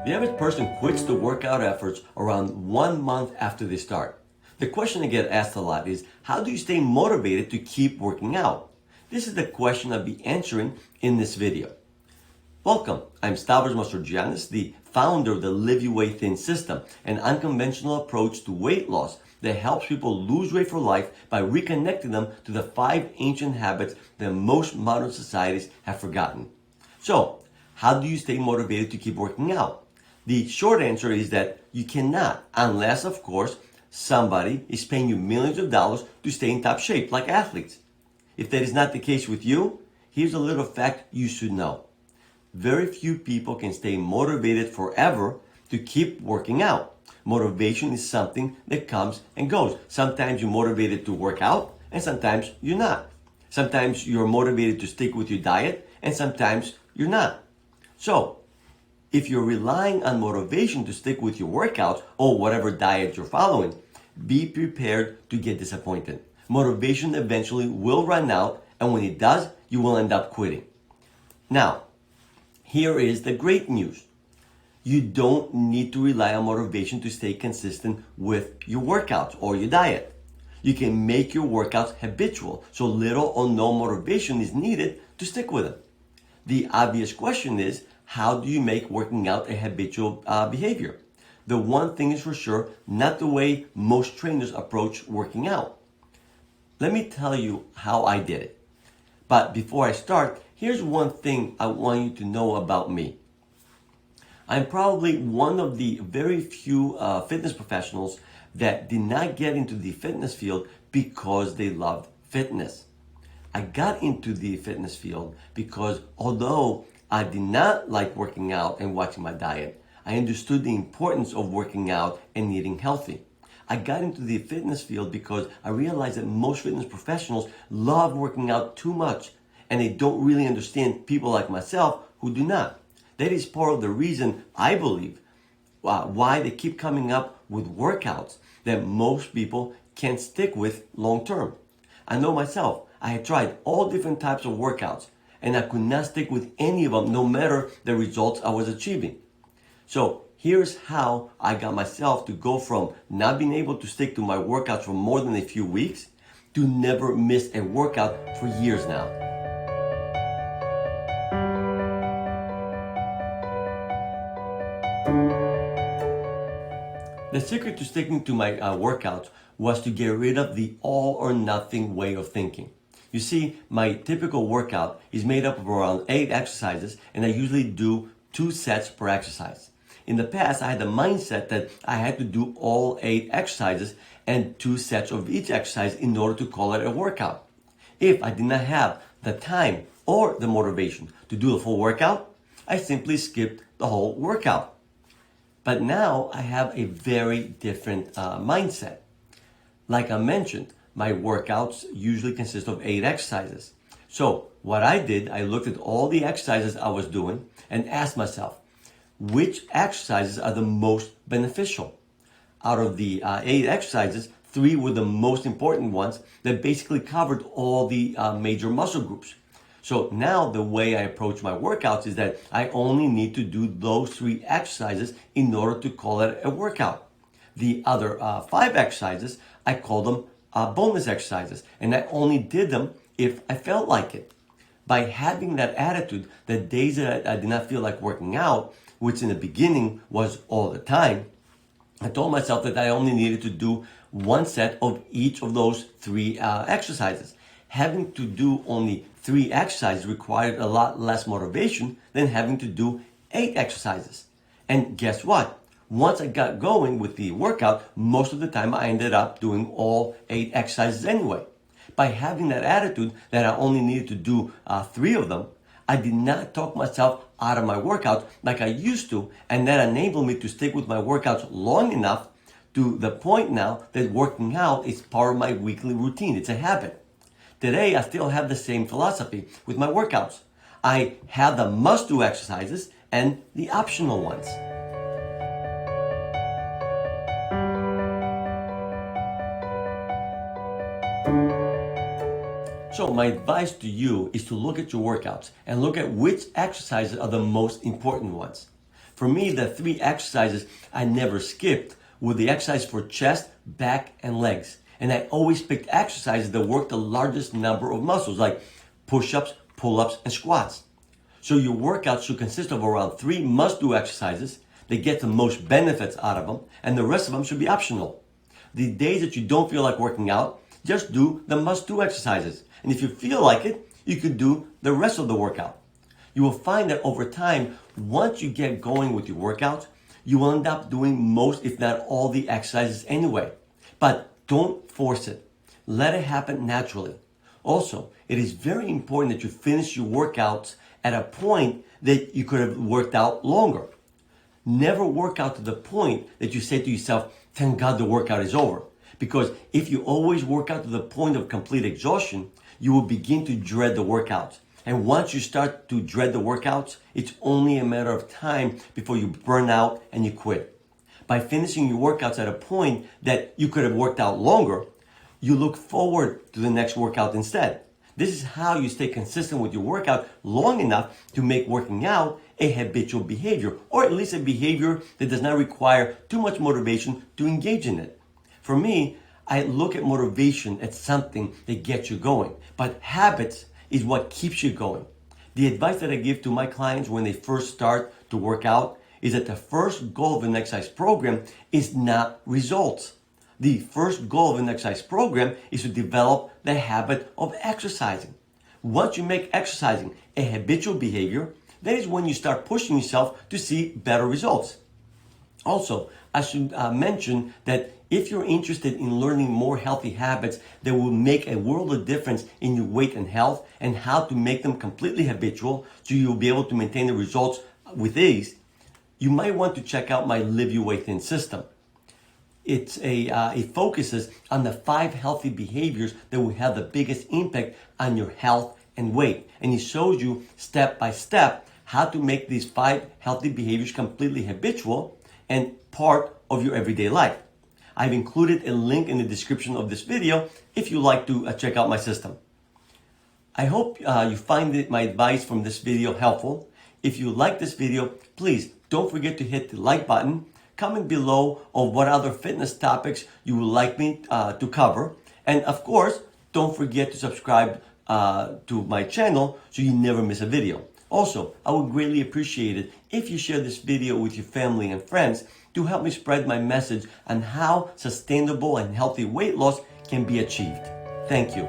The average person quits the workout efforts around 1 month after they start. The question I get asked a lot is, how do you stay motivated to keep working out? This is the question I'll be answering in this video. Welcome, I'm Stavros Mastrogiannis, the founder of the Live Your Way Thin system, an unconventional approach to weight loss that helps people lose weight for life by reconnecting them to the 5 ancient habits that most modern societies have forgotten. So, how do you stay motivated to keep working out? The short answer is that you cannot, unless, of course, somebody is paying you millions of dollars to stay in top shape, like athletes. If that is not the case with you, here's a little fact you should know. Very few people can stay motivated forever to keep working out. Motivation is something that comes and goes. Sometimes you're motivated to work out, and sometimes you're not. Sometimes you're motivated to stick with your diet, and sometimes you're not. So, if you're relying on motivation to stick with your workouts or whatever diet you're following, be prepared to get disappointed. Motivation eventually will run out, and when it does, you will end up quitting. Now, here is the great news. You don't need to rely on motivation to stay consistent with your workouts or your diet. You can make your workouts habitual, so little or no motivation is needed to stick with them. The obvious question is, how do you make working out a habitual behavior? The one thing is for sure, not the way most trainers approach working out. Let me tell you how I did it. But before I start, here's one thing I want you to know about me. I'm probably one of the very few fitness professionals that did not get into the fitness field because they loved fitness. I got into the fitness field because although I did not like working out and watching my diet, I understood the importance of working out and eating healthy. I got into the fitness field because I realized that most fitness professionals love working out too much, and they don't really understand people like myself who do not. That is part of the reason I believe why they keep coming up with workouts that most people can't stick with long term. I know myself, I had tried all different types of workouts, and I could not stick with any of them no matter the results I was achieving. So here's how I got myself to go from not being able to stick to my workouts for more than a few weeks to never miss a workout for years now. The secret to sticking to my workouts was to get rid of the all or nothing way of thinking. You see, my typical workout is made up of around 8 exercises, and I usually do 2 sets per exercise. In the past, I had the mindset that I had to do all 8 exercises and 2 sets of each exercise in order to call it a workout. If I did not have the time or the motivation to do the full workout, I simply skipped the whole workout. But now I have a very different mindset. Like I mentioned, my workouts usually consist of 8 exercises. So what I did, I looked at all the exercises I was doing and asked myself, which exercises are the most beneficial? Out of the 8 exercises, 3 were the most important ones that basically covered all the major muscle groups. So now the way I approach my workouts is that I only need to do those 3 exercises in order to call it a workout. The other 5 exercises, I call them bonus exercises, and I only did them if I felt like it. By having that attitude, the days that I did not feel like working out, which in the beginning was all the time, I told myself that I only needed to do 1 set of each of those 3 exercises. Having to do only 3 exercises required a lot less motivation than having to do 8 exercises. And guess what? Once I got going with the workout, most of the time I ended up doing all 8 exercises anyway. By having that attitude that I only needed to do 3 of them, I did not talk myself out of my workouts like I used to, and that enabled me to stick with my workouts long enough to the point now that working out is part of my weekly routine. It's a habit. Today, I still have the same philosophy with my workouts. I have the must-do exercises and the optional ones. So my advice to you is to look at your workouts and look at which exercises are the most important ones. For me, the 3 exercises I never skipped were the exercise for chest, back, and legs. And I always picked exercises that work the largest number of muscles, like push-ups, pull-ups, and squats. So your workout should consist of around 3 must-do exercises that get the most benefits out of them, and the rest of them should be optional. The days that you don't feel like working out, just do the must-do exercises. And if you feel like it, you can do the rest of the workout. You will find that over time, once you get going with your workouts, you will end up doing most, if not all, the exercises anyway. But don't force it. Let it happen naturally. Also, it is very important that you finish your workouts at a point that you could have worked out longer. Never work out to the point that you say to yourself, thank God the workout is over. Because if you always work out to the point of complete exhaustion, you will begin to dread the workouts. And once you start to dread the workouts, it's only a matter of time before you burn out and you quit. By finishing your workouts at a point that you could have worked out longer, you look forward to the next workout instead. This is how you stay consistent with your workout long enough to make working out a habitual behavior, or at least a behavior that does not require too much motivation to engage in it. For me, I look at motivation as something that gets you going, but habits is what keeps you going. The advice that I give to my clients when they first start to work out is that the first goal of an exercise program is not results. The first goal of an exercise program is to develop the habit of exercising. Once you make exercising a habitual behavior, that is when you start pushing yourself to see better results. Also, I should mention that if you're interested in learning more healthy habits that will make a world of difference in your weight and health, and how to make them completely habitual so you'll be able to maintain the results with ease, you might want to check out my Live Your Way Thin system. It focuses on the 5 healthy behaviors that will have the biggest impact on your health and weight. And it shows you step by step how to make these 5 healthy behaviors completely habitual and part of your everyday life. I've included a link in the description of this video if you'd like to check out my system. I hope you find my advice from this video helpful. If you like this video, please don't forget to hit the like button. Comment below on what other fitness topics you would like me to cover. And of course, don't forget to subscribe to my channel so you never miss a video. Also, I would greatly appreciate it if you share this video with your family and friends to help me spread my message on how sustainable and healthy weight loss can be achieved. Thank you.